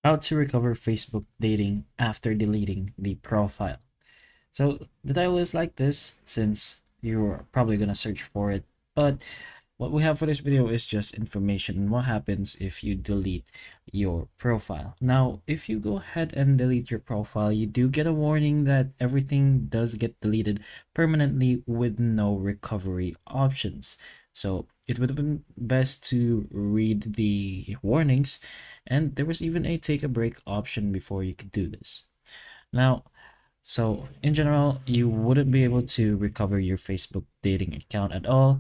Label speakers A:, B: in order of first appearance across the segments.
A: How to recover Facebook dating after deleting the profile. So the title is like this since you're probably gonna search for it, but what we have for this video is just information on what happens if you delete your profile. Now, if you go ahead and delete your profile, you do get a warning that everything does get deleted permanently with no recovery options. So it would have been best to read the warnings, and there was even a take a break option before you could do this. Now, so in general, you wouldn't be able to recover your Facebook dating account at all,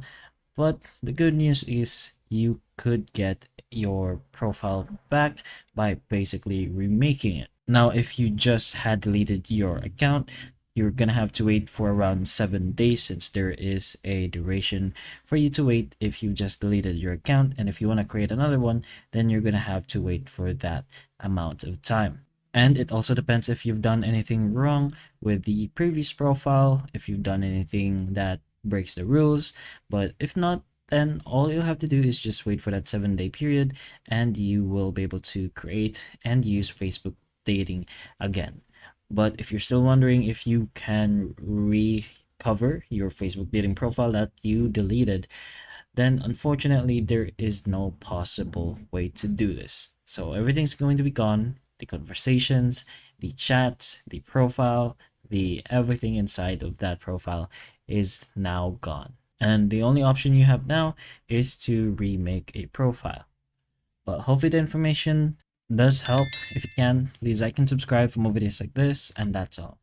A: but the good news is you could get your profile back by basically remaking it. Now, if you just had deleted your account, you're gonna have to wait for around 7 days since there is a duration for you to wait if you just deleted your account. And if you want to create another one, then you're gonna have to wait for that amount of time. And it also depends if you've done anything wrong with the previous profile, if you've done anything that breaks the rules. But if not, then all you'll have to do is just wait for that 7 day period and you will be able to create and use Facebook dating again. But if you're still wondering if you can recover your Facebook dating profile that you deleted, then unfortunately there is no possible way to do this. So everything's going to be gone. The conversations, the chats, the profile, the everything inside of that profile is now gone. And the only option you have now is to remake a profile. But hopefully the information does help. If it can, please like and subscribe for more videos like this, and that's all.